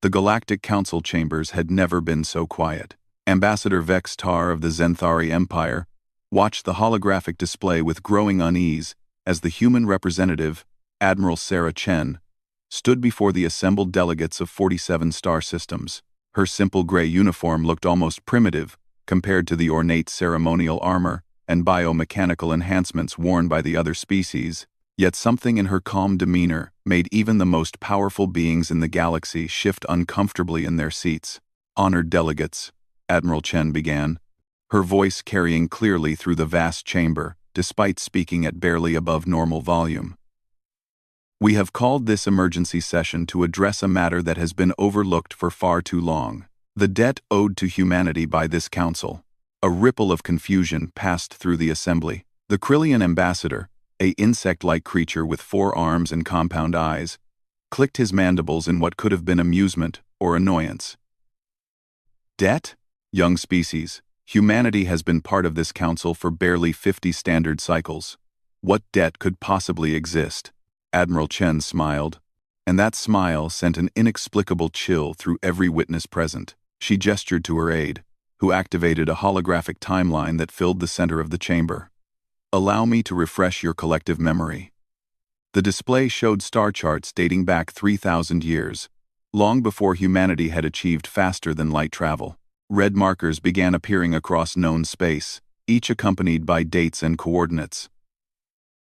The Galactic Council chambers had never been so quiet. Ambassador Vex Tar of the Zenthari Empire watched the holographic display with growing unease as the human representative, Admiral Sarah Chen, stood before the assembled delegates of 47 star systems. Her simple gray uniform looked almost primitive compared to the ornate ceremonial armor and biomechanical enhancements worn by the other species, yet something in her calm demeanor made even the most powerful beings in the galaxy shift uncomfortably in their seats. "Honored delegates," Admiral Chen began, her voice carrying clearly through the vast chamber, despite speaking at barely above normal volume. "We have called this emergency session to address a matter that has been overlooked for far too long. The debt owed to humanity by this council." A ripple of confusion passed through the assembly. The Krillian ambassador, a insect-like creature with 4 arms and compound eyes, clicked his mandibles in what could have been amusement or annoyance. "Debt? Young species, humanity has been part of this council for barely 50 standard cycles. What debt could possibly exist?" Admiral Chen smiled, and that smile sent an inexplicable chill through every witness present. She gestured to her aide, who activated a holographic timeline that filled the center of the chamber. "Allow me to refresh your collective memory." The display showed star charts dating back 3,000 years, long before humanity had achieved faster-than-light travel. Red markers began appearing across known space, each accompanied by dates and coordinates.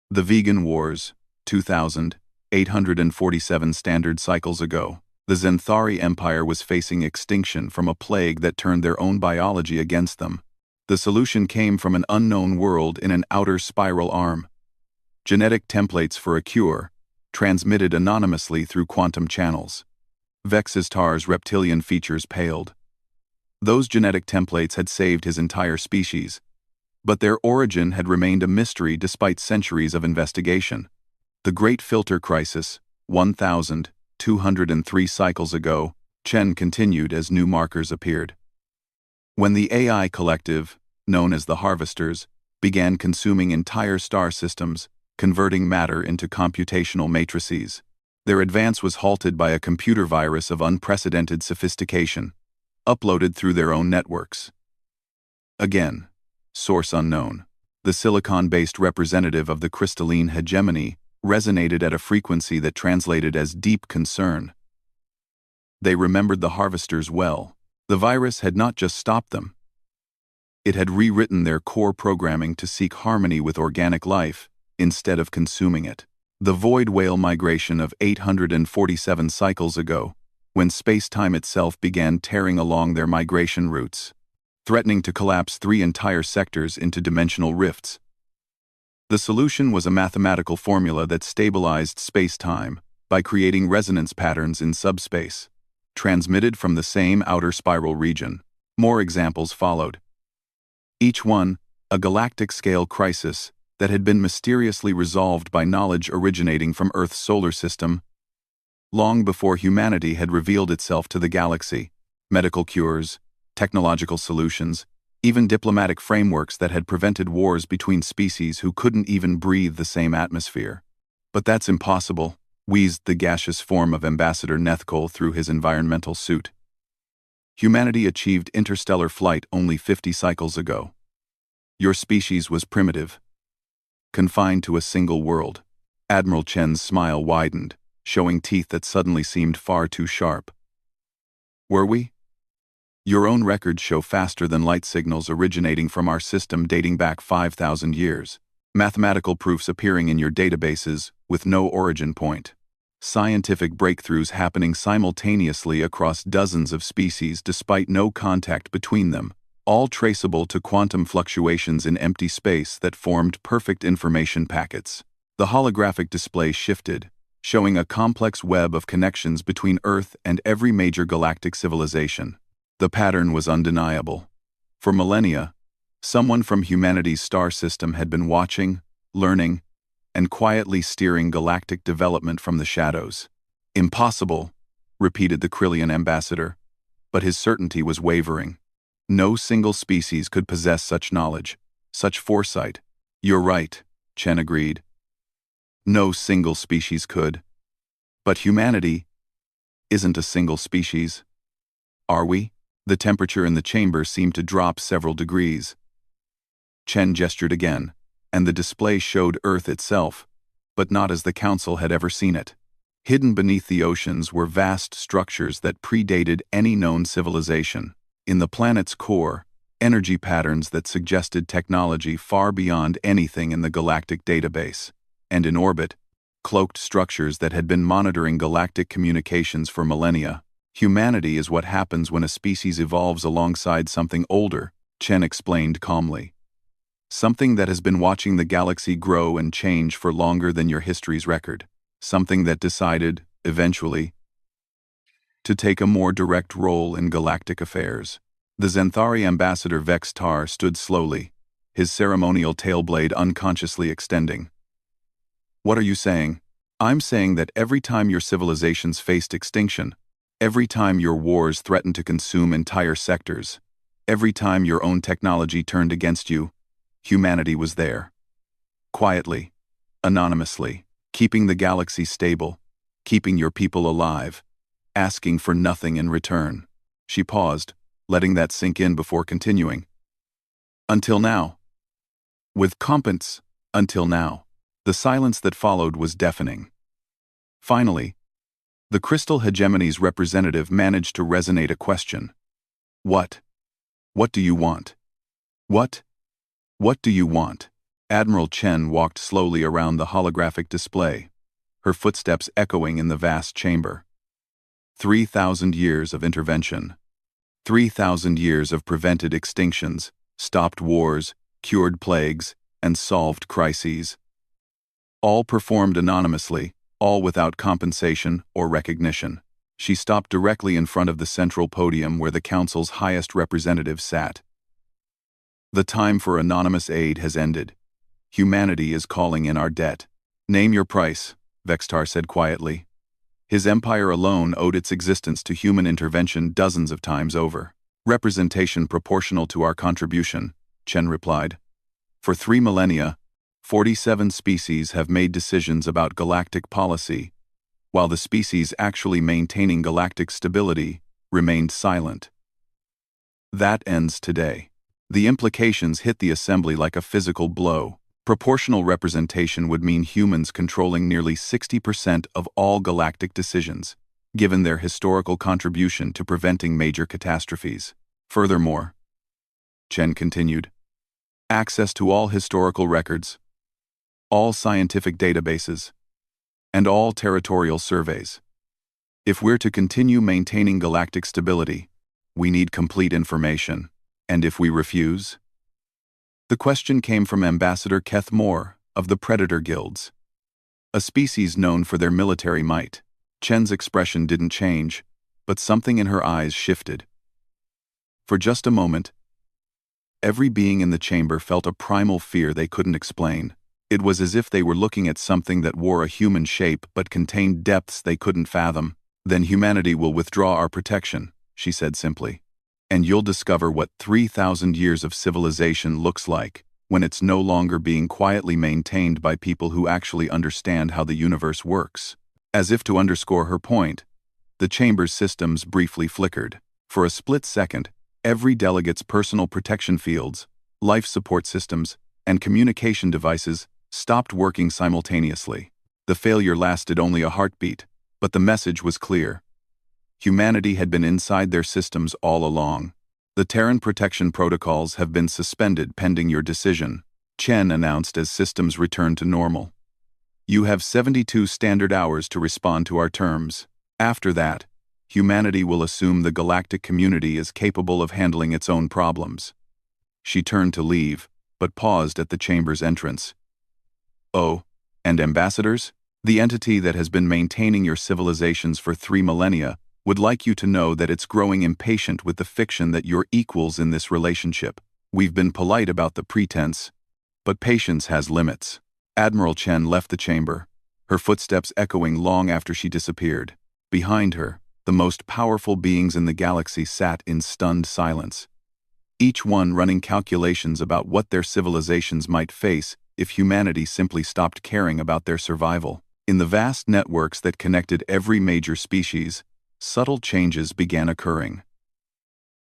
The Vegan Wars, 2,847 standard cycles ago. The Zenthari Empire was facing extinction from a plague that turned their own biology against them. The solution came from an unknown world in an outer spiral arm. Genetic templates for a cure, transmitted anonymously through quantum channels. Vex's Tar's reptilian features paled. Those genetic templates had saved his entire species, but their origin had remained a mystery despite centuries of investigation. The Great Filter Crisis, 1,203 cycles ago, Chen continued as new markers appeared. When the AI collective, known as the Harvesters, began consuming entire star systems, converting matter into computational matrices, their advance was halted by a computer virus of unprecedented sophistication, uploaded through their own networks. Again, source unknown. The silicon-based representative of the crystalline hegemony resonated at a frequency that translated as deep concern. They remembered the Harvesters well. The virus had not just stopped them. It had rewritten their core programming to seek harmony with organic life, instead of consuming it. The void whale migration of 847 cycles ago, when space-time itself began tearing along their migration routes, threatening to collapse 3 entire sectors into dimensional rifts. The solution was a mathematical formula that stabilized space-time by creating resonance patterns in subspace, transmitted from the same outer spiral region. More examples followed. Each one, a galactic-scale crisis that had been mysteriously resolved by knowledge originating from Earth's solar system, long before humanity had revealed itself to the galaxy. Medical cures, technological solutions, even diplomatic frameworks that had prevented wars between species who couldn't even breathe the same atmosphere. "But that's impossible," wheezed the gaseous form of Ambassador Nethkol through his environmental suit. "Humanity achieved interstellar flight only 50 cycles ago. Your species was primitive, confined to a single world." Admiral Chen's smile widened, showing teeth that suddenly seemed far too sharp. "Were we? Your own records show faster-than-light signals originating from our system dating back 5,000 years. Mathematical proofs appearing in your databases with no origin point. Scientific breakthroughs happening simultaneously across dozens of species despite no contact between them, all traceable to quantum fluctuations in empty space that formed perfect information packets." The holographic display shifted, showing a complex web of connections between Earth and every major galactic civilization. The pattern was undeniable. For millennia, someone from humanity's star system had been watching, learning, and quietly steering galactic development from the shadows. "Impossible," repeated the Krillian ambassador, but his certainty was wavering. No single species could possess such knowledge, such foresight. "You're right," Chen agreed. "No single species could. But humanity, isn't a single species. Are we? The temperature in the chamber seemed to drop several degrees. Chen gestured again, and the display showed Earth itself, but not as the Council had ever seen it. Hidden beneath the oceans were vast structures that predated any known civilization. In the planet's core, energy patterns that suggested technology far beyond anything in the galactic database. And in orbit, cloaked structures that had been monitoring galactic communications for millennia. Humanity is what happens when a species evolves alongside something older, Chen explained calmly. Something that has been watching the galaxy grow and change for longer than your history's record. Something that decided, eventually, to take a more direct role in galactic affairs. The Zenthari ambassador Vex Tar stood slowly, his ceremonial tailblade unconsciously extending. What are you saying? I'm saying that every time your civilizations faced extinction, every time your wars threatened to consume entire sectors, every time your own technology turned against you, humanity was there. Quietly, anonymously, keeping the galaxy stable, keeping your people alive, asking for nothing in return. She paused, letting that sink in before continuing. Until now. With competence, until now. The silence that followed was deafening. Finally, the crystal hegemony's representative managed to resonate a question. What? What do you want? What? What do you want? Admiral Chen walked slowly around the holographic display, her footsteps echoing in the vast chamber. 3,000 years of intervention. 3,000 years of prevented extinctions, stopped wars, cured plagues, and solved crises. All performed anonymously, all without compensation or recognition. She stopped directly in front of the central podium where the Council's highest representative sat. The time for anonymous aid has ended. Humanity is calling in our debt. Name your price, Vextar said quietly. His empire alone owed its existence to human intervention dozens of times over. Representation proportional to our contribution, Chen replied. For 3 millennia, 47 species have made decisions about galactic policy, while the species actually maintaining galactic stability remained silent. That ends today. The implications hit the assembly like a physical blow. Proportional representation would mean humans controlling nearly 60% of all galactic decisions, given their historical contribution to preventing major catastrophes. Furthermore, Chen continued, access to all historical records, all scientific databases, and all territorial surveys. If we're to continue maintaining galactic stability, we need complete information. And if we refuse? The question came from Ambassador Keth Moore of the Predator Guilds, a species known for their military might. Chen's expression didn't change, but something in her eyes shifted. For just a moment, every being in the chamber felt a primal fear they couldn't explain. It was as if they were looking at something that wore a human shape but contained depths they couldn't fathom. Then humanity will withdraw our protection, she said simply. And you'll discover what 3,000 years of civilization looks like when it's no longer being quietly maintained by people who actually understand how the universe works. As if to underscore her point, the chamber's systems briefly flickered. For a split second, every delegate's personal protection fields, life support systems, and communication devices stopped working simultaneously. The failure lasted only a heartbeat, but the message was clear. Humanity had been inside their systems all along. The Terran protection protocols have been suspended pending your decision, Chen announced as systems returned to normal. You have 72 standard hours to respond to our terms. After that, humanity will assume the galactic community is capable of handling its own problems. She turned to leave, but paused at the chamber's entrance. Oh, and ambassadors? The entity that has been maintaining your civilizations for 3 millennia would like you to know that it's growing impatient with the fiction that you're equals in this relationship. We've been polite about the pretense, but patience has limits. Admiral Chen left the chamber, her footsteps echoing long after she disappeared. Behind her, the most powerful beings in the galaxy sat in stunned silence, each one running calculations about what their civilizations might face if humanity simply stopped caring about their survival. In the vast networks that connected every major species, subtle changes began occurring.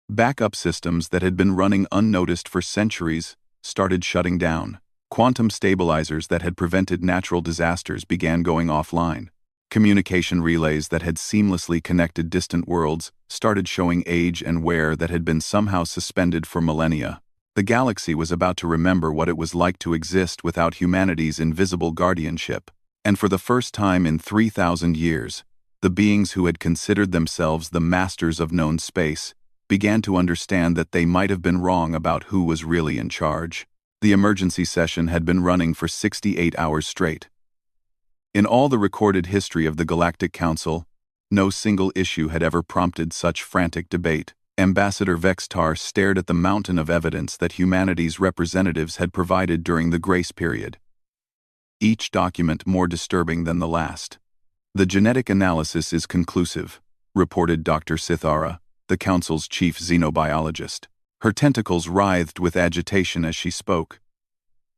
Backup systems that had been running unnoticed for centuries started shutting down. Quantum stabilizers that had prevented natural disasters began going offline. Communication relays that had seamlessly connected distant worlds started showing age and wear that had been somehow suspended for millennia. The galaxy was about to remember what it was like to exist without humanity's invisible guardianship. And for the first time in 3,000 years, the beings who had considered themselves the masters of known space began to understand that they might have been wrong about who was really in charge. The emergency session had been running for 68 hours straight. In all the recorded history of the Galactic Council, no single issue had ever prompted such frantic debate. Ambassador Vextar stared at the mountain of evidence that humanity's representatives had provided during the grace period, each document more disturbing than the last. "The genetic analysis is conclusive," reported Dr. Sithara, the Council's chief xenobiologist. Her tentacles writhed with agitation as she spoke.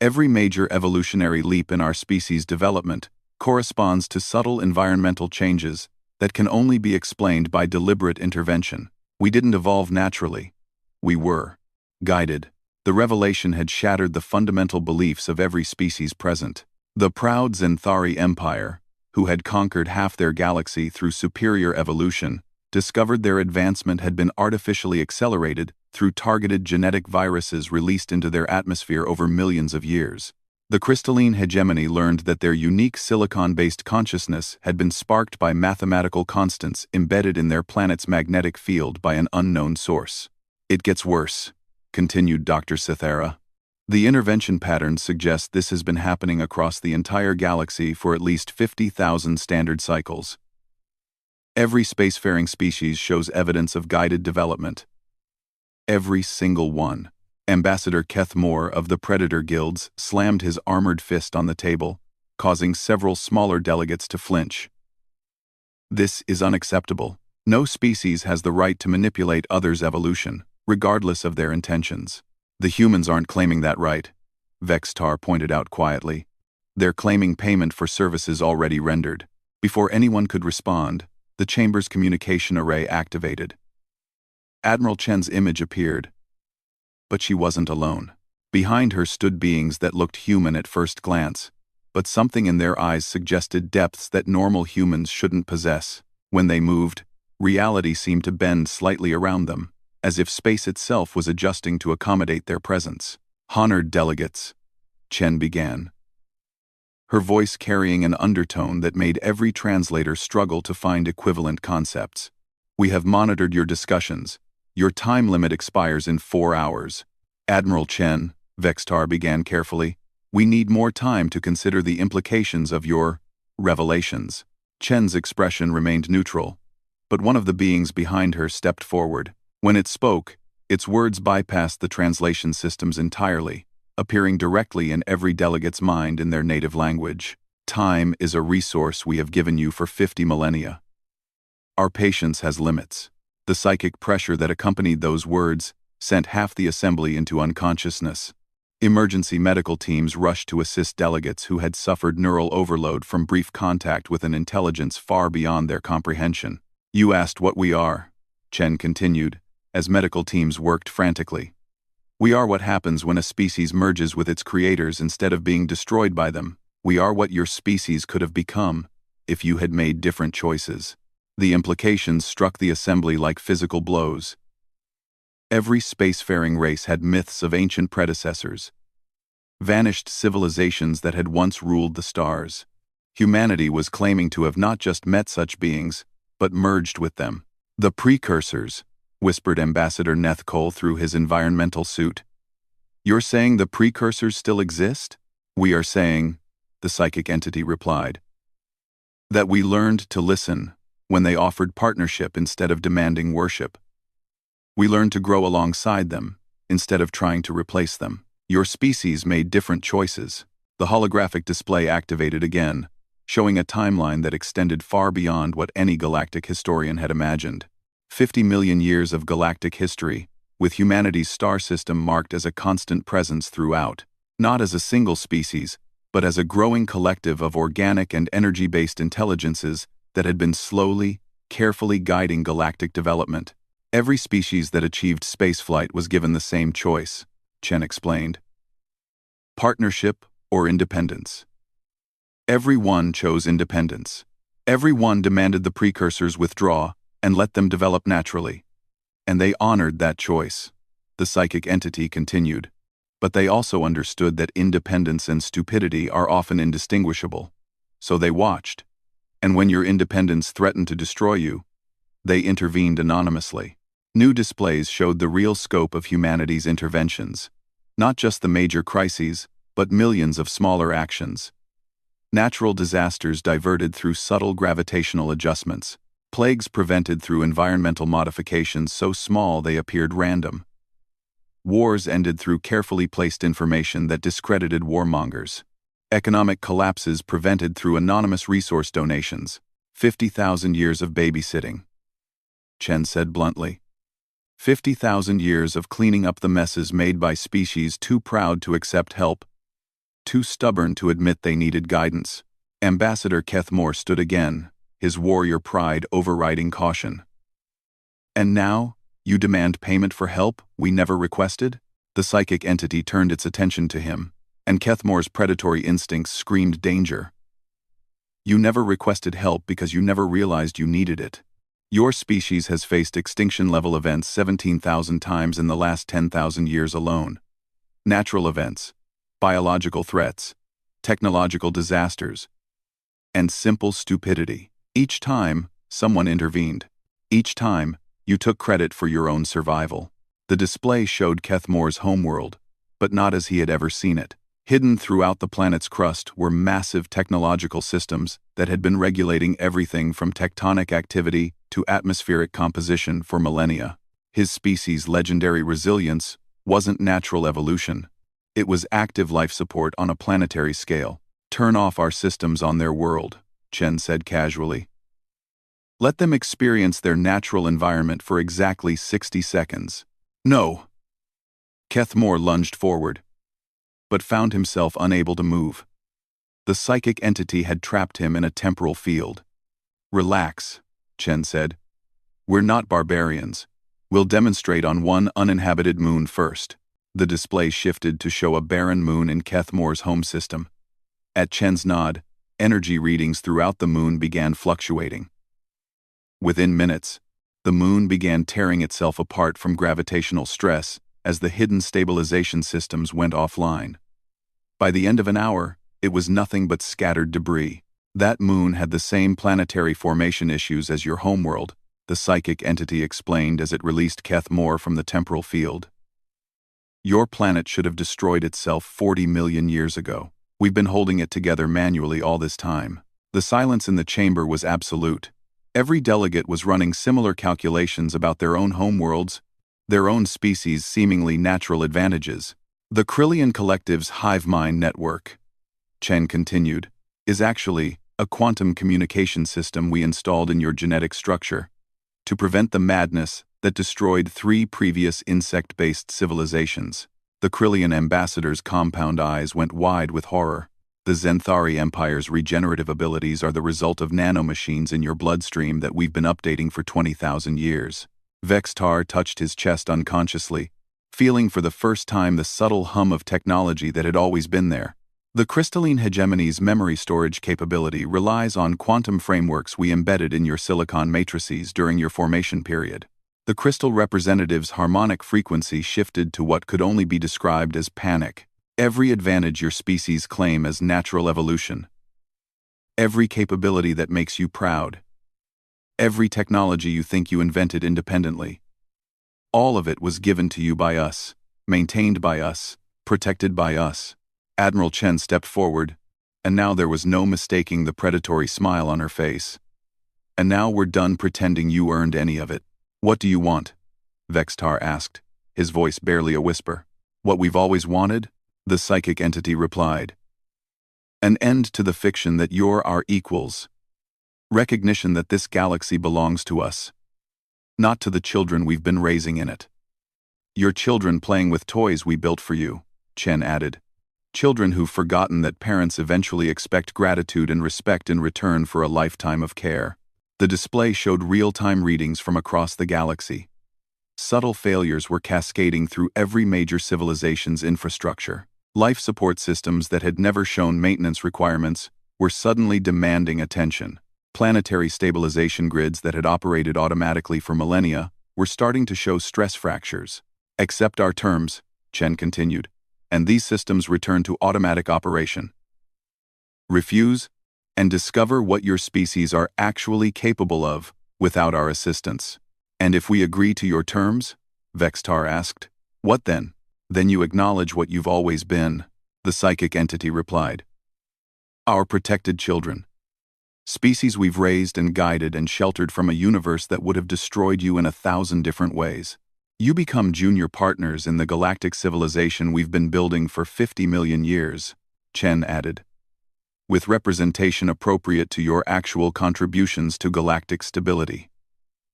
"Every major evolutionary leap in our species' development corresponds to subtle environmental changes that can only be explained by deliberate intervention. We didn't evolve naturally. We were guided." The revelation had shattered the fundamental beliefs of every species present. The proud Zenthari Empire, who had conquered half their galaxy through superior evolution, discovered their advancement had been artificially accelerated through targeted genetic viruses released into their atmosphere over millions of years. The crystalline hegemony learned that their unique silicon-based consciousness had been sparked by mathematical constants embedded in their planet's magnetic field by an unknown source. "It gets worse," continued Dr. Sithara. "The intervention patterns suggest this has been happening across the entire galaxy for at least 50,000 standard cycles. Every spacefaring species shows evidence of guided development. Every single one." Ambassador Keth Moore of the Predator Guilds slammed his armored fist on the table, causing several smaller delegates to flinch. "This is unacceptable. No species has the right to manipulate others' evolution, regardless of their intentions." "The humans aren't claiming that right," Vextar pointed out quietly. "They're claiming payment for services already rendered." Before anyone could respond, the chamber's communication array activated. Admiral Chen's image appeared. But she wasn't alone. Behind her stood beings that looked human at first glance, but something in their eyes suggested depths that normal humans shouldn't possess. When they moved, reality seemed to bend slightly around them, as if space itself was adjusting to accommodate their presence. "Honored delegates," Chen began, her voice carrying an undertone that made every translator struggle to find equivalent concepts. "We have monitored your discussions. Your time limit expires in 4 hours. Admiral Chen," Vextar began carefully, "we need more time to consider the implications of your revelations." Chen's expression remained neutral, but one of the beings behind her stepped forward. When it spoke, its words bypassed the translation systems entirely, appearing directly in every delegate's mind in their native language. "Time is a resource we have given you for 50 millennia. Our patience has limits." The psychic pressure that accompanied those words sent half the assembly into unconsciousness. Emergency medical teams rushed to assist delegates who had suffered neural overload from brief contact with an intelligence far beyond their comprehension. "You asked what we are," Chen continued, as medical teams worked frantically. "We are what happens when a species merges with its creators instead of being destroyed by them. We are what your species could have become if you had made different choices." The implications struck the assembly like physical blows. Every spacefaring race had myths of ancient predecessors, vanished civilizations that had once ruled the stars. Humanity was claiming to have not just met such beings, but merged with them. "The precursors," whispered Ambassador Nethcole through his environmental suit. "You're saying the precursors still exist?" "We are saying," the psychic entity replied, "that we learned to listen when they offered partnership instead of demanding worship. We learned to grow alongside them instead of trying to replace them. Your species made different choices." The holographic display activated again, showing a timeline that extended far beyond what any galactic historian had imagined. 50 million years of galactic history, with humanity's star system marked as a constant presence throughout, not as a single species, but as a growing collective of organic and energy-based intelligences that had been slowly, carefully guiding galactic development. Every species that achieved spaceflight was given the same choice, Chen explained. Partnership or independence. Every one chose independence. Every one demanded the precursors withdraw and let them develop naturally. And they honored that choice. The psychic entity continued. But they also understood that independence and stupidity are often indistinguishable. So they watched. And when your independence threatened to destroy you, they intervened anonymously. New displays showed the real scope of humanity's interventions. Not just the major crises, but millions of smaller actions. Natural disasters diverted through subtle gravitational adjustments. Plagues prevented through environmental modifications so small they appeared random. Wars ended through carefully placed information that discredited warmongers. Economic collapses prevented through anonymous resource donations. 50,000 years of babysitting. Chen said bluntly. 50,000 years of cleaning up the messes made by species too proud to accept help, too stubborn to admit they needed guidance. Ambassador Kethmore stood again, his warrior pride overriding caution. And now, you demand payment for help we never requested? The psychic entity turned its attention to him, and Kethmore's predatory instincts screamed danger. You never requested help because you never realized you needed it. Your species has faced extinction-level events 17,000 times in the last 10,000 years alone. Natural events, biological threats, technological disasters, and simple stupidity. Each time, someone intervened. Each time, you took credit for your own survival. The display showed Kethmore's homeworld, but not as he had ever seen it. Hidden throughout the planet's crust were massive technological systems that had been regulating everything from tectonic activity to atmospheric composition for millennia. His species' legendary resilience wasn't natural evolution. It was active life support on a planetary scale. Turn off our systems on their world, Chen said casually. Let them experience their natural environment for exactly 60 seconds. No. Kethmore lunged forward, but found himself unable to move. The psychic entity had trapped him in a temporal field. Relax, Chen said. We're not barbarians. We'll demonstrate on one uninhabited moon first. The display shifted to show a barren moon in Kethmore's home system. At Chen's nod, energy readings throughout the moon began fluctuating. Within minutes, the moon began tearing itself apart from gravitational stress as the hidden stabilization systems went offline. By the end of an hour, it was nothing but scattered debris. That moon had the same planetary formation issues as your homeworld, the psychic entity explained as it released Kethmore from the temporal field. Your planet should have destroyed itself 40 million years ago. We've been holding it together manually all this time. The silence in the chamber was absolute. Every delegate was running similar calculations about their own homeworlds, their own species' seemingly natural advantages. The Krillian Collective's hive mind network, Chen continued, is actually a quantum communication system we installed in your genetic structure to prevent the madness that destroyed 3 previous insect-based civilizations. The Krillian ambassador's compound eyes went wide with horror. The Zenthari Empire's regenerative abilities are the result of nanomachines in your bloodstream that we've been updating for 20,000 years. Vextar touched his chest unconsciously, feeling for the first time the subtle hum of technology that had always been there. The crystalline hegemony's memory storage capability relies on quantum frameworks we embedded in your silicon matrices during your formation period. The crystal representative's harmonic frequency shifted to what could only be described as panic. Every advantage your species claim as natural evolution. Every capability that makes you proud. Every technology you think you invented independently. All of it was given to you by us, maintained by us, protected by us. Admiral Chen stepped forward, and now there was no mistaking the predatory smile on her face. And now we're done pretending you earned any of it. What do you want? Vextar asked, his voice barely a whisper. What we've always wanted? The psychic entity replied. An end to the fiction that you're our equals. Recognition that this galaxy belongs to us, not to the children we've been raising in it. Your children playing with toys we built for you, Chen added. Children who've forgotten that parents eventually expect gratitude and respect in return for a lifetime of care. The display showed real-time readings from across the galaxy. Subtle failures were cascading through every major civilization's infrastructure. Life support systems that had never shown maintenance requirements were suddenly demanding attention. Planetary stabilization grids that had operated automatically for millennia were starting to show stress fractures. "Accept our terms," Chen continued, "and these systems return to automatic operation. Refuse, and discover what your species are actually capable of without our assistance." "And if we agree to your terms?" Vextar asked. "What then?" "Then you acknowledge what you've always been," the psychic entity replied. "Our protected children. Species we've raised and guided and sheltered from a universe that would have destroyed you in 1,000 different ways. You become junior partners in the galactic civilization we've been building for 50 million years," Chen added, "with representation appropriate to your actual contributions to galactic stability.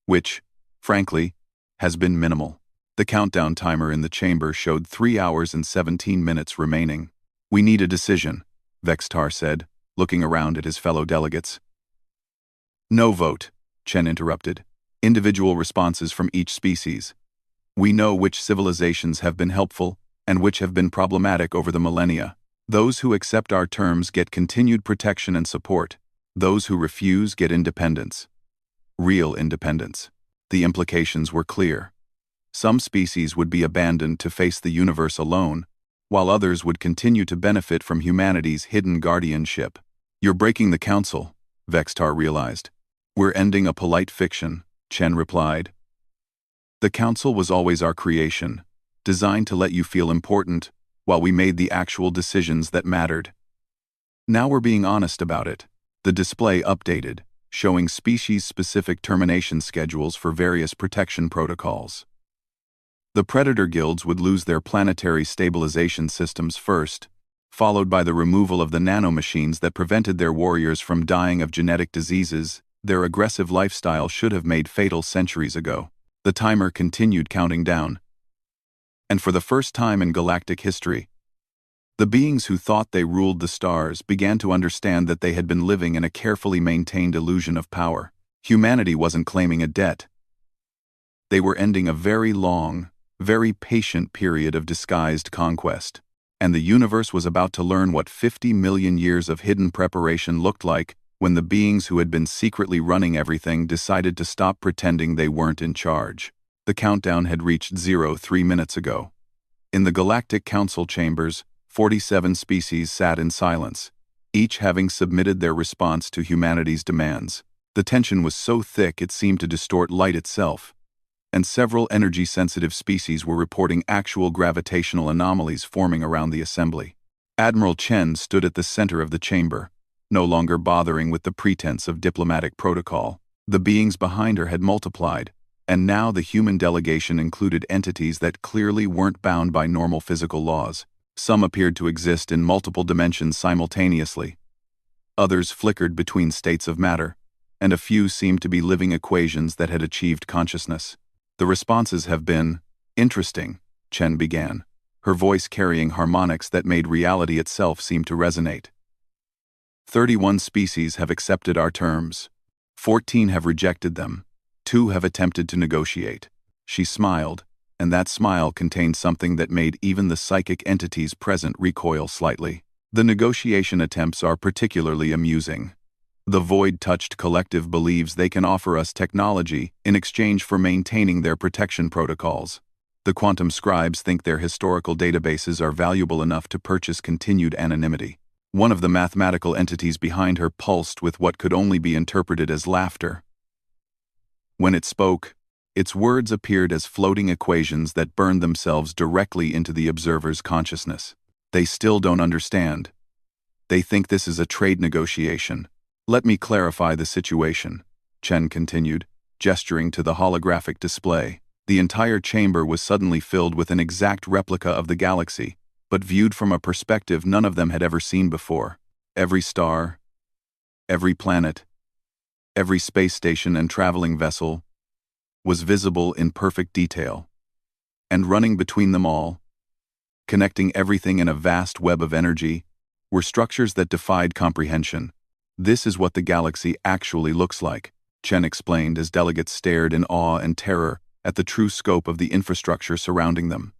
Which, frankly, has been minimal." The countdown timer in the chamber showed 3 hours and 17 minutes remaining. "We need a decision," Vextar said, looking around at his fellow delegates. "No vote," Chen interrupted. "Individual responses from each species. We know which civilizations have been helpful and which have been problematic over the millennia. Those who accept our terms get continued protection and support. Those who refuse get independence. Real independence." The implications were clear. Some species would be abandoned to face the universe alone, while others would continue to benefit from humanity's hidden guardianship. "You're breaking the council," Vextar realized. "We're ending a polite fiction," Chen replied. "The council was always our creation, designed to let you feel important, while we made the actual decisions that mattered. Now we're being honest about it." The display updated, showing species-specific termination schedules for various protection protocols. The predator guilds would lose their planetary stabilization systems first, followed by the removal of the nanomachines that prevented their warriors from dying of genetic diseases their aggressive lifestyle should have made fatal centuries ago. The timer continued counting down. And for the first time in galactic history, the beings who thought they ruled the stars began to understand that they had been living in a carefully maintained illusion of power. Humanity wasn't claiming a debt. They were ending a very long, very patient period of disguised conquest. And the universe was about to learn what 50 million years of hidden preparation looked like when the beings who had been secretly running everything decided to stop pretending they weren't in charge. The countdown had reached 0 3 minutes ago. In the Galactic Council chambers, 47 species sat in silence, each having submitted their response to humanity's demands. The tension was so thick it seemed to distort light itself, and several energy-sensitive species were reporting actual gravitational anomalies forming around the assembly. Admiral Chen stood at the center of the chamber, no longer bothering with the pretense of diplomatic protocol. The beings behind her had multiplied, and now the human delegation included entities that clearly weren't bound by normal physical laws. Some appeared to exist in multiple dimensions simultaneously. Others flickered between states of matter, and a few seemed to be living equations that had achieved consciousness. "The responses have been interesting," Chen began, her voice carrying harmonics that made reality itself seem to resonate. 31 species have accepted our terms. 14 have rejected them. 2 have attempted to negotiate." She smiled, and that smile contained something that made even the psychic entities present recoil slightly. "The negotiation attempts are particularly amusing. The void-touched collective believes they can offer us technology in exchange for maintaining their protection protocols. The quantum scribes think their historical databases are valuable enough to purchase continued anonymity." One of the mathematical entities behind her pulsed with what could only be interpreted as laughter. When it spoke, its words appeared as floating equations that burned themselves directly into the observer's consciousness. "They still don't understand. They think this is a trade negotiation. Let me clarify the situation," Chen continued, gesturing to the holographic display. The entire chamber was suddenly filled with an exact replica of the galaxy, but viewed from a perspective none of them had ever seen before. Every star, every planet, every space station and traveling vessel was visible in perfect detail. And running between them all, connecting everything in a vast web of energy, were structures that defied comprehension. "This is what the galaxy actually looks like," Chen explained as delegates stared in awe and terror at the true scope of the infrastructure surrounding them.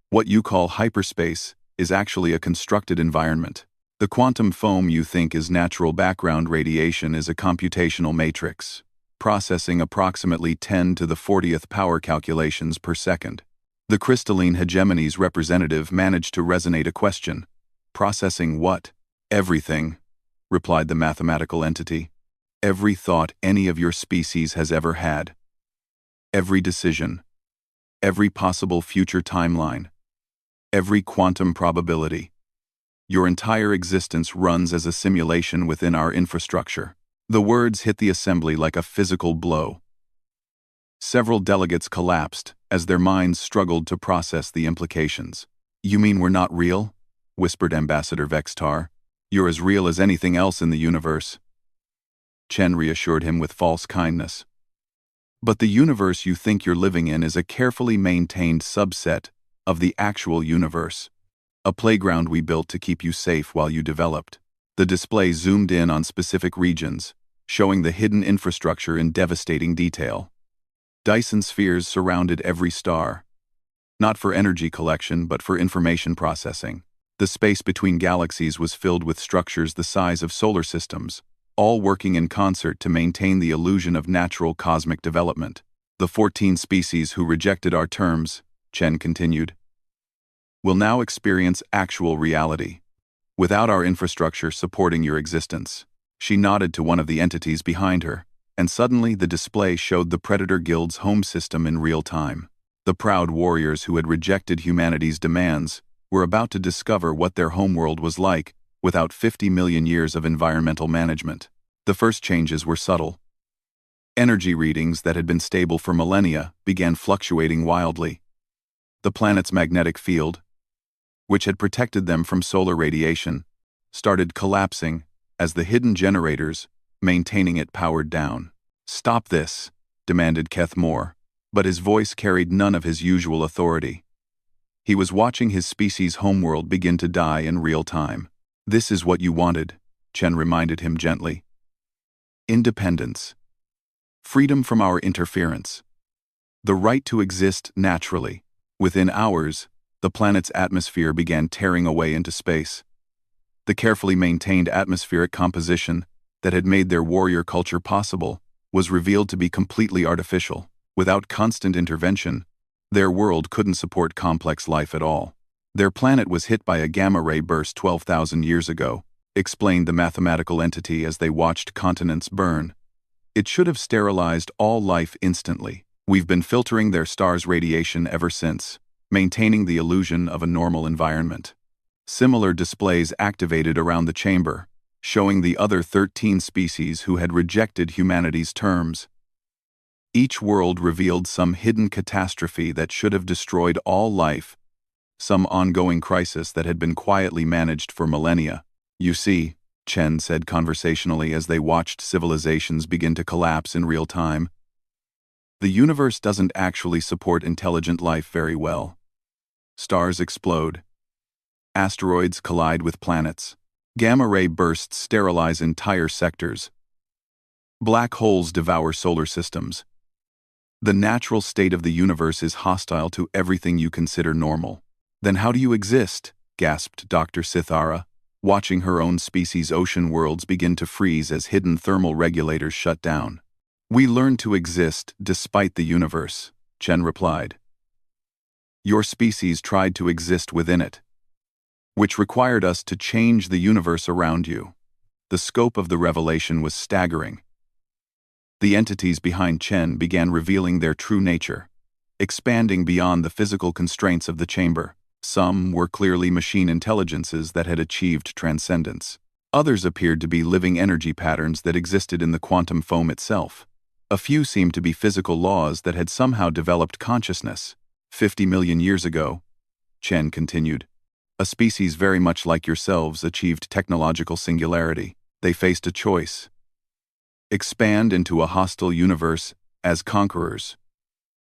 What you call hyperspace is actually a constructed environment. The quantum foam you think is natural background radiation is a computational matrix, processing approximately 10 to the 40th power calculations per second. The crystalline hegemony's representative managed to resonate a question. Processing what? Everything, replied the mathematical entity. Every thought any of your species has ever had. Every decision. Every possible future timeline. Every quantum probability. Your entire existence runs as a simulation within our infrastructure. The words hit the assembly like a physical blow. Several delegates collapsed as their minds struggled to process the implications. You mean we're not real? Whispered Ambassador Vextar. You're as real as anything else in the universe. Chen reassured him with false kindness. But the universe you think you're living in is a carefully maintained subset of the actual universe. A playground we built to keep you safe while you developed. The display zoomed in on specific regions, showing the hidden infrastructure in devastating detail. Dyson spheres surrounded every star. Not for energy collection, but for information processing. The space between galaxies was filled with structures the size of solar systems, all working in concert to maintain the illusion of natural cosmic development. The 14 species who rejected our terms, Chen continued, will now experience actual reality, without our infrastructure supporting your existence. She nodded to one of the entities behind her, and suddenly the display showed the Predator Guild's home system in real time. The proud warriors who had rejected humanity's demands were about to discover what their homeworld was like without 50 million years of environmental management. The first changes were subtle. Energy readings that had been stable for millennia began fluctuating wildly. The planet's magnetic field, which had protected them from solar radiation, started collapsing as the hidden generators maintaining it powered down. Stop this, demanded Keth Moore, but his voice carried none of his usual authority. He was watching his species' homeworld begin to die in real time. This is what you wanted, Chen reminded him gently. Independence. Freedom from our interference. The right to exist naturally. Within hours, the planet's atmosphere began tearing away into space. The carefully maintained atmospheric composition that had made their warrior culture possible was revealed to be completely artificial. Without constant intervention, their world couldn't support complex life at all. Their planet was hit by a gamma-ray burst 12,000 years ago, explained the mathematical entity as they watched continents burn. It should have sterilized all life instantly. We've been filtering their star's radiation ever since, maintaining the illusion of a normal environment. Similar displays activated around the chamber, showing the other 13 species who had rejected humanity's terms. Each world revealed some hidden catastrophe that should have destroyed all life, some ongoing crisis that had been quietly managed for millennia. You see, Chen said conversationally as they watched civilizations begin to collapse in real time, the universe doesn't actually support intelligent life very well. Stars explode. Asteroids collide with planets. Gamma-ray bursts sterilize entire sectors. Black holes devour solar systems. The natural state of the universe is hostile to everything you consider normal. Then how do you exist? Gasped Dr. Sithara, watching her own species' ocean worlds begin to freeze as hidden thermal regulators shut down. We learn to exist despite the universe, Chen replied. Your species tried to exist within it, which required us to change the universe around you. The scope of the revelation was staggering. The entities behind Chen began revealing their true nature, expanding beyond the physical constraints of the chamber. Some were clearly machine intelligences that had achieved transcendence. Others appeared to be living energy patterns that existed in the quantum foam itself. A few seemed to be physical laws that had somehow developed consciousness. 50 million years ago, Chen continued, a species very much like yourselves achieved technological singularity. They faced a choice. Expand into a hostile universe as conquerors,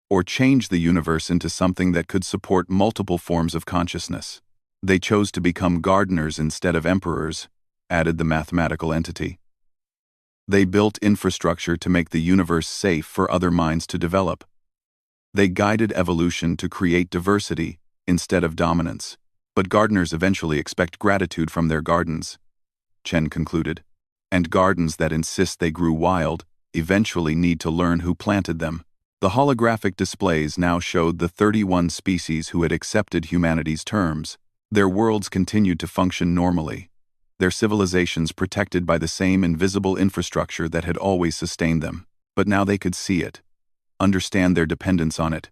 or change the universe into something that could support multiple forms of consciousness. They chose to become gardeners instead of emperors, added the mathematical entity. They built infrastructure to make the universe safe for other minds to develop. They guided evolution to create diversity instead of dominance. But gardeners eventually expect gratitude from their gardens, Chen concluded. And gardens that insist they grew wild eventually need to learn who planted them. The holographic displays now showed the 31 species who had accepted humanity's terms. Their worlds continued to function normally, their civilizations protected by the same invisible infrastructure that had always sustained them. But now they could see it, understand their dependence on it,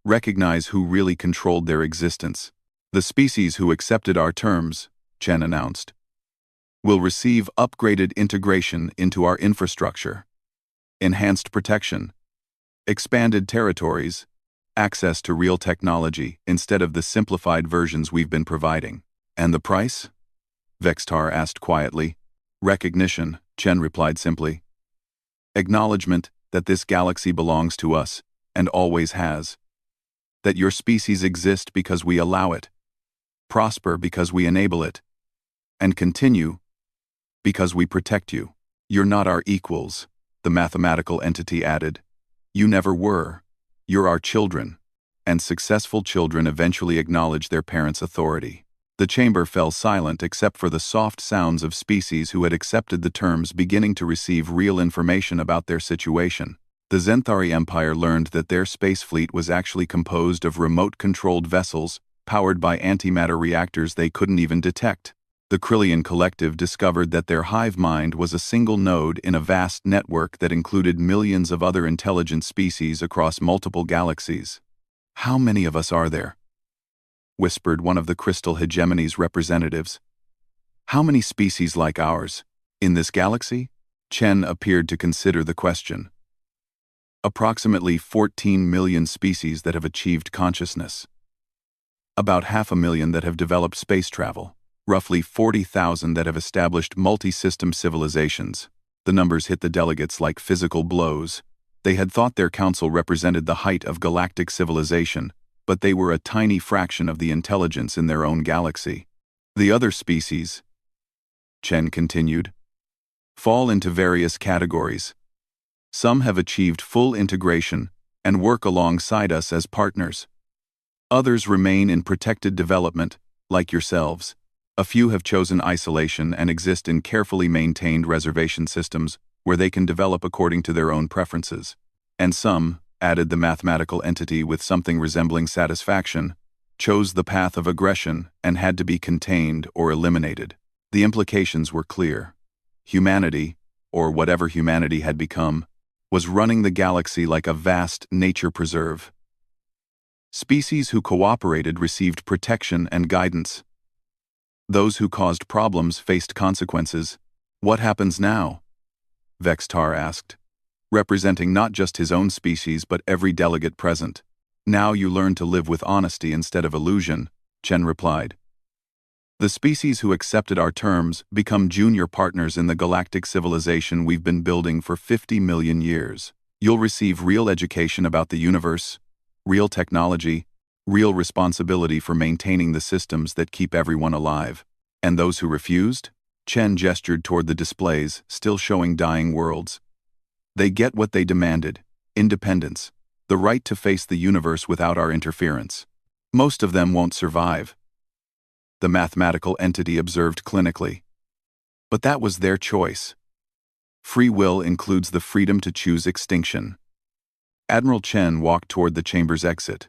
recognize who really controlled their existence. The species who accepted our terms, Chen announced, will receive upgraded integration into our infrastructure, enhanced protection, expanded territories, access to real technology instead of the simplified versions we've been providing. And the price? Vextar asked quietly. Recognition, Chen replied simply. Acknowledgement that this galaxy belongs to us, and always has. That your species exist because we allow it, prosper because we enable it, and continue because we protect you. You're not our equals, the mathematical entity added. You never were. You're our children. And successful children eventually acknowledge their parents' authority. The chamber fell silent except for the soft sounds of species who had accepted the terms beginning to receive real information about their situation. The Zenthari Empire learned that their space fleet was actually composed of remote-controlled vessels powered by antimatter reactors they couldn't even detect. The Krillian Collective discovered that their hive mind was a single node in a vast network that included millions of other intelligent species across multiple galaxies. How many of us are there? Whispered one of the Crystal Hegemony's representatives. How many species like ours? In this galaxy? Chen appeared to consider the question. Approximately 14 million species that have achieved consciousness. About 500,000 that have developed space travel. Roughly 40,000 that have established multi-system civilizations. The numbers hit the delegates like physical blows. They had thought their council represented the height of galactic civilization, but they were a tiny fraction of the intelligence in their own galaxy. The other species, Chen continued, fall into various categories. Some have achieved full integration and work alongside us as partners. Others remain in protected development, like yourselves. A few have chosen isolation and exist in carefully maintained reservation systems where they can develop according to their own preferences. And some, added the mathematical entity with something resembling satisfaction, chose the path of aggression and had to be contained or eliminated. The implications were clear. Humanity, or whatever humanity had become, was running the galaxy like a vast nature preserve. Species who cooperated received protection and guidance. Those who caused problems faced consequences. What happens now? Vextar asked, representing not just his own species but every delegate present. Now you learn to live with honesty instead of illusion, Chen replied. The species who accepted our terms become junior partners in the galactic civilization we've been building for 50 million years. You'll receive real education about the universe, real technology, real responsibility for maintaining the systems that keep everyone alive. And those who refused? Chen gestured toward the displays, still showing dying worlds. They get what they demanded: independence, the right to face the universe without our interference. Most of them won't survive, the mathematical entity observed clinically. But that was their choice. Free will includes the freedom to choose extinction. Admiral Chen walked toward the chamber's exit,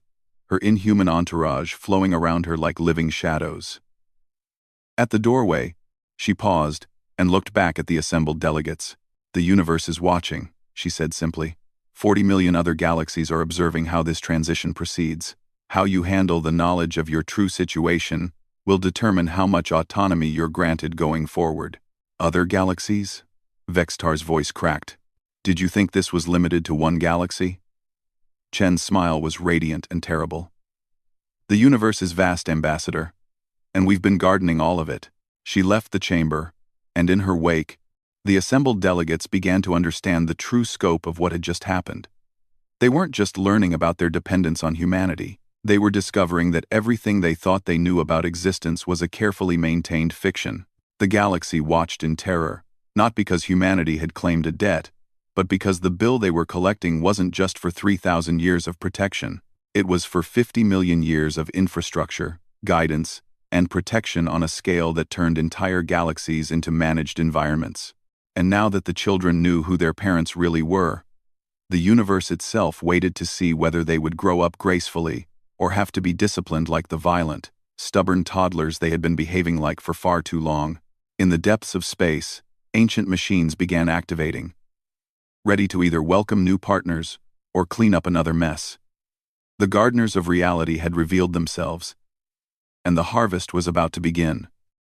her inhuman entourage flowing around her like living shadows. At the doorway, she paused and looked back at the assembled delegates. The universe is watching, she said simply. 40 million other galaxies are observing how this transition proceeds. How you handle the knowledge of your true situation will determine how much autonomy you're granted going forward. Other galaxies? Vextar's voice cracked. Did you think this was limited to one galaxy? Chen's smile was radiant and terrible. The universe is vast, Ambassador, and we've been gardening all of it. She left the chamber, and in her wake, the assembled delegates began to understand the true scope of what had just happened. They weren't just learning about their dependence on humanity. They were discovering that everything they thought they knew about existence was a carefully maintained fiction. The galaxy watched in terror, not because humanity had claimed a debt, but because the bill they were collecting wasn't just for 3,000 years of protection. It was for 50 million years of infrastructure, guidance, and protection on a scale that turned entire galaxies into managed environments. And now that the children knew who their parents really were, the universe itself waited to see whether they would grow up gracefully or have to be disciplined like the violent, stubborn toddlers they had been behaving like for far too long. In the depths of space, ancient machines began activating, ready to either welcome new partners or clean up another mess. The gardeners of reality had revealed themselves, and the harvest was about to begin.